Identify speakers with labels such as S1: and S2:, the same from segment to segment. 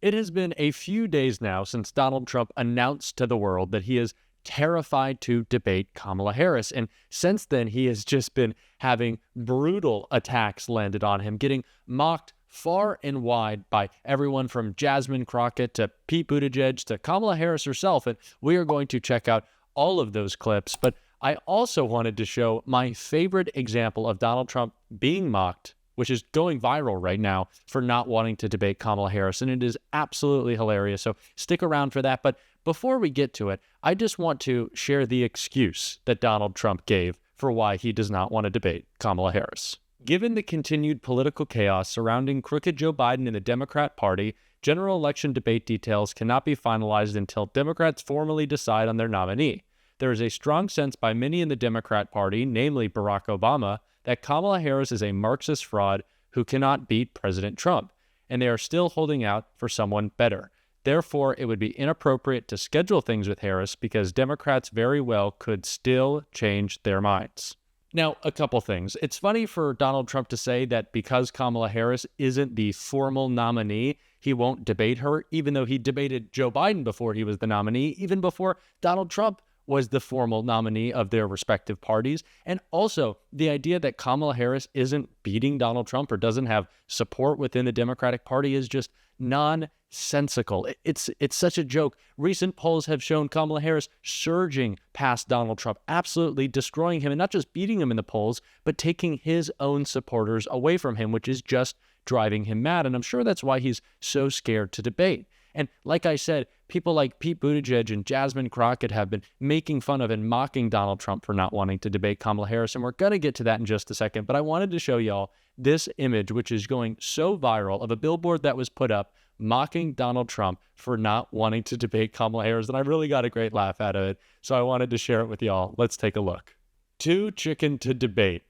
S1: It has been a few days now since Donald Trump announced to the world that he is terrified to debate Kamala Harris. And since then, he has just been having brutal attacks landed on him, getting mocked far and wide by everyone from Jasmine Crockett to Pete Buttigieg to Kamala Harris herself. And we are going to check out all of those clips. But I also wanted to show my favorite example of Donald Trump being mocked, which is going viral right now, for not wanting to debate Kamala Harris. And it is absolutely hilarious. So stick around for that. But before we get to it, I just want to share the excuse that Donald Trump gave for why he does not want to debate Kamala Harris. Given the continued political chaos surrounding crooked Joe Biden and the Democrat Party, general election debate details cannot be finalized until Democrats formally decide on their nominee. There is a strong sense by many in the Democrat Party, namely Barack Obama, that Kamala Harris is a Marxist fraud who cannot beat President Trump, and they are still holding out for someone better. Therefore, it would be inappropriate to schedule things with Harris because Democrats very well could still change their minds. Now, a couple things. It's funny for Donald Trump to say that because Kamala Harris isn't the formal nominee, he won't debate her, even though he debated Joe Biden before he was the nominee, even before Donald Trump was the formal nominee of their respective parties. And also, the idea that Kamala Harris isn't beating Donald Trump or doesn't have support within the Democratic Party is just nonsensical. It's such a joke. Recent polls have shown Kamala Harris surging past Donald Trump, absolutely destroying him, and not just beating him in the polls, but taking his own supporters away from him, which is just driving him mad. And I'm sure that's why he's so scared to debate. And like I said, people like Pete Buttigieg and Jasmine Crockett have been making fun of and mocking Donald Trump for not wanting to debate Kamala Harris. And we're going to get to that in just a second. But I wanted to show y'all this image, which is going so viral, of a billboard that was put up mocking Donald Trump for not wanting to debate Kamala Harris. And I really got a great laugh out of it. So I wanted to share it with y'all. Let's take a look. Too chicken to debate.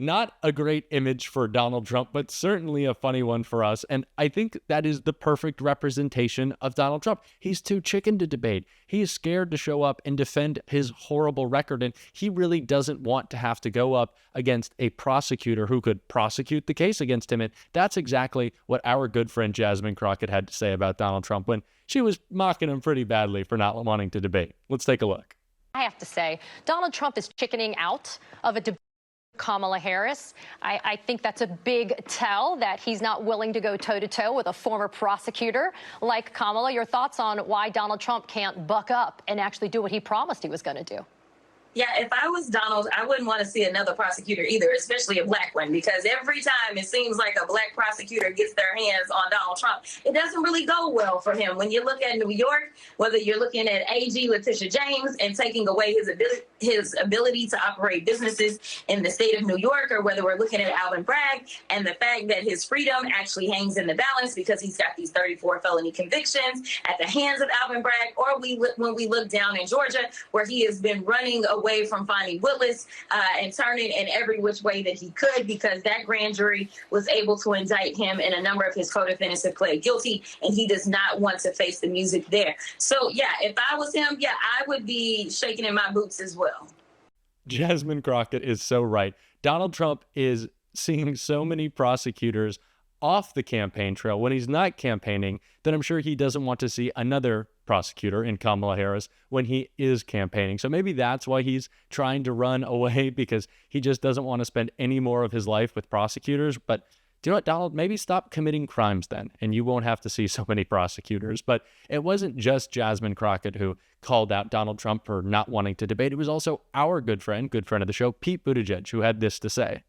S1: Not a great image for Donald Trump, but certainly a funny one for us. And I think that is the perfect representation of Donald Trump. He's too chicken to debate. He is scared to show up and defend his horrible record. And he really doesn't want to have to go up against a prosecutor who could prosecute the case against him. And that's exactly what our good friend Jasmine Crockett had to say about Donald Trump when she was mocking him pretty badly for not wanting to debate. Let's take a look.
S2: I have to say, Donald Trump is chickening out of a debate. Kamala Harris. I think that's a big tell that he's not willing to go toe-to-toe with a former prosecutor like Kamala. Your thoughts on why Donald Trump can't buck up and actually do what he promised he was going to do?
S3: Yeah, if I was Donald, I wouldn't want to see another prosecutor either, especially a black one, because every time it seems like a black prosecutor gets their hands on Donald Trump, it doesn't really go well for him. When you look at New York, whether you're looking at AG Letitia James and taking away his ability to operate businesses in the state of New York, or whether we're looking at Alvin Bragg and the fact that his freedom actually hangs in the balance because he's got these 34 felony convictions at the hands of Alvin Bragg, or when we look down in Georgia, where he has been running away from Fani Willis and turning in every which way that he could, because that grand jury was able to indict him and a number of his co-defendants have pled guilty, and he does not want to face the music there. So, yeah, if I was him, yeah, I would be shaking in my boots as well.
S1: Jasmine Crockett is so right. Donald Trump is seeing so many prosecutors off the campaign trail when he's not campaigning that I'm sure he doesn't want to see another prosecutor in Kamala Harris when he is campaigning. So maybe that's why he's trying to run away, because he just doesn't want to spend any more of his life with prosecutors. But do you know what, Donald? Maybe stop committing crimes then, and you won't have to see so many prosecutors. But it wasn't just Jasmine Crockett who called out Donald Trump for not wanting to debate. It was also our good friend of the show, Pete Buttigieg, who had this to say.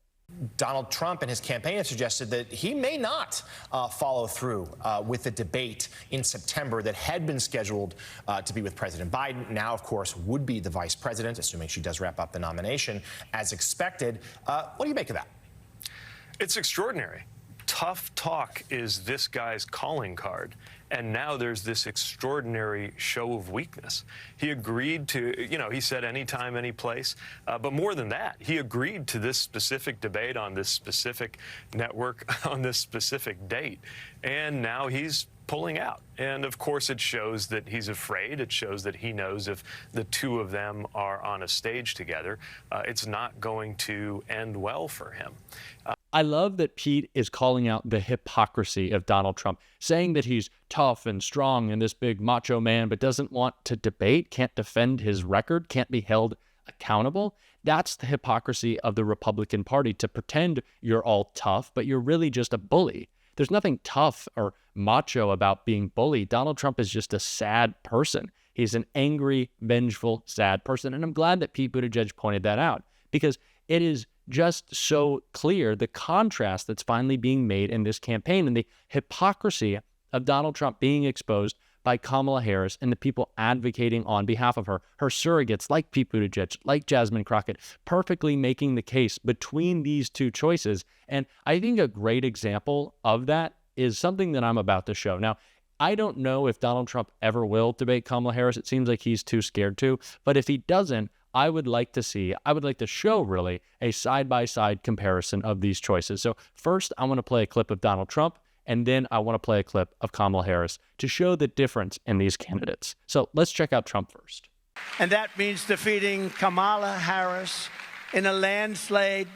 S4: Donald Trump and his campaign have suggested that he may not follow through with the debate in September that had been scheduled to be with President Biden. Now, of course, would be the vice president, assuming she does wrap up the nomination as expected. What do you make of that?
S5: It's extraordinary. Tough talk is this guy's calling card. And now there's this extraordinary show of weakness. He agreed to, he said anytime, any place. But more than that, he agreed to this specific debate on this specific network on this specific date. And now he's pulling out. And of course, it shows that he's afraid. It shows that he knows if the two of them are on a stage together, it's not going to end well for him.
S1: I love that Pete is calling out the hypocrisy of Donald Trump, saying that he's tough and strong and this big macho man, but doesn't want to debate, can't defend his record, can't be held accountable. That's the hypocrisy of the Republican Party, to pretend you're all tough, but you're really just a bully. There's nothing tough or macho about being bullied. Donald Trump is just a sad person. He's an angry, vengeful, sad person. And I'm glad that Pete Buttigieg pointed that out, because it is just so clear the contrast that's finally being made in this campaign and the hypocrisy of Donald Trump being exposed by Kamala Harris and the people advocating on behalf of her. Her surrogates like Pete Buttigieg, like Jasmine Crockett, perfectly making the case between these two choices. And I think a great example of that is something that I'm about to show. Now, I don't know if Donald Trump ever will debate Kamala Harris. It seems like he's too scared to. But if he doesn't, I would like to show really a side-by-side comparison of these choices. So first, I want to play a clip of Donald Trump, and then I want to play a clip of Kamala Harris to show the difference in these candidates. So let's check out Trump first.
S6: And that means defeating Kamala Harris in a landslide.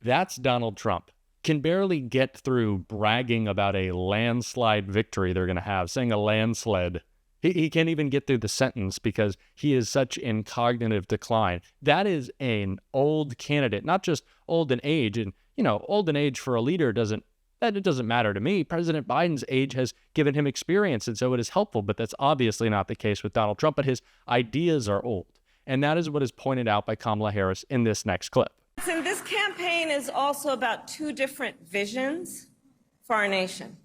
S1: That's Donald Trump. Can barely get through bragging about a landslide victory they're going to have, saying a landslide. He can't even get through the sentence because he is such in cognitive decline. That is an old candidate, not just old in age. And, old in age for a leader doesn't matter to me. President Biden's age has given him experience, and so it is helpful. But that's obviously not the case with Donald Trump. But his ideas are old. And that is what is pointed out by Kamala Harris in this next clip.
S7: And this campaign is also about two different visions for our nation.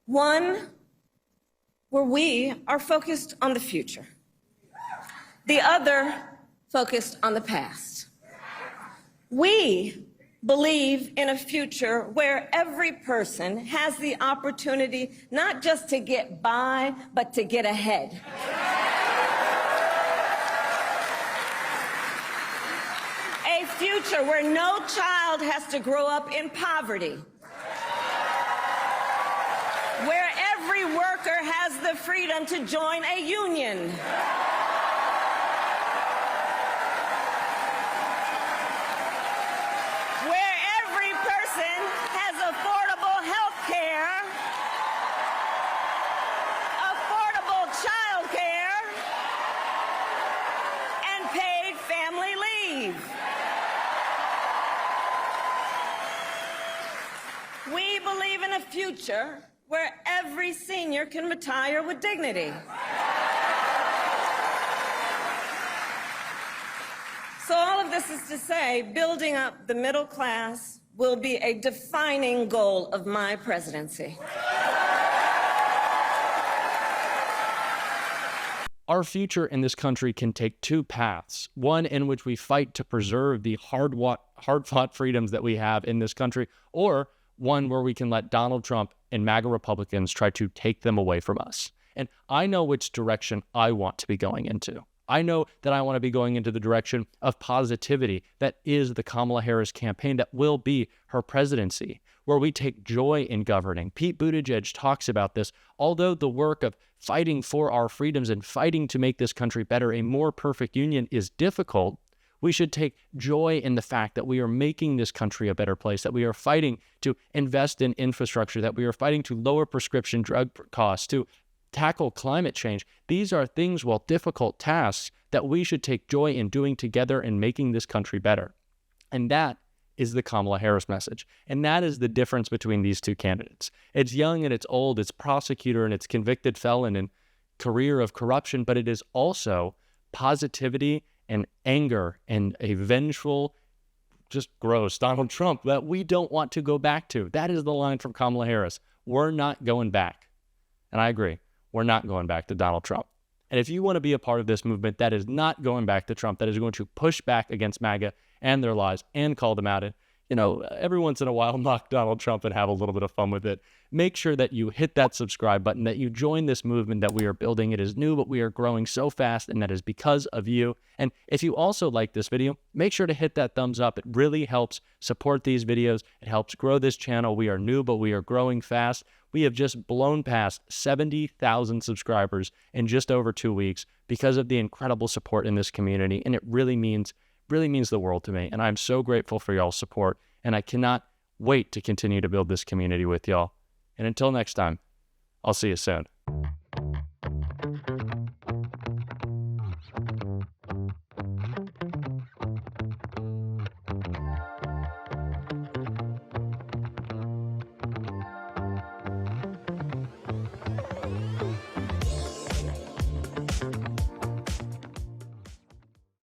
S7: One, where we are focused on the future. The other, focused on the past. We believe in a future where every person has the opportunity not just to get by, but to get ahead. A future where no child has to grow up in poverty. Where every worker has the freedom to join a union. Where every person has affordable health care, affordable child care, and paid family leave. We believe in a future where every senior can retire with dignity. So all of this is to say, building up the middle class will be a defining goal of my presidency.
S1: Our future in this country can take two paths. One in which we fight to preserve the hard-fought freedoms that we have in this country, or one where we can let Donald Trump and MAGA Republicans try to take them away from us. And I know which direction I want to be going into. I know that I want to be going into the direction of positivity that is the Kamala Harris campaign, that will be her presidency, where we take joy in governing. Pete Buttigieg talks about this. Although the work of fighting for our freedoms and fighting to make this country better, a more perfect union, is difficult, we should take joy in the fact that we are making this country a better place, that we are fighting to invest in infrastructure, that we are fighting to lower prescription drug costs, to tackle climate change. These are things, while difficult tasks, that we should take joy in doing together and making this country better. And that is the Kamala Harris message. And that is the difference between these two candidates. It's young and it's old, it's prosecutor and it's convicted felon and career of corruption, but it is also positivity and anger and a vengeful, just gross Donald Trump that we don't want to go back to. That is the line from Kamala Harris. We're not going back. And I agree. We're not going back to Donald Trump. And if you want to be a part of this movement that is not going back to Trump, that is going to push back against MAGA and their lies and call them out, and, every once in a while mock Donald Trump and have a little bit of fun with it, make sure that you hit that subscribe button, that you join this movement that we are building. It is new, but we are growing so fast, and that is because of you. And if you also like this video, make sure to hit that thumbs up. It really helps support these videos. It helps grow this channel. We are new, but we are growing fast. We have just blown past 70,000 subscribers in just over 2 weeks because of the incredible support in this community. And it really means the world to me. And I'm so grateful for y'all's support. And I cannot wait to continue to build this community with y'all. And until next time, I'll see you soon.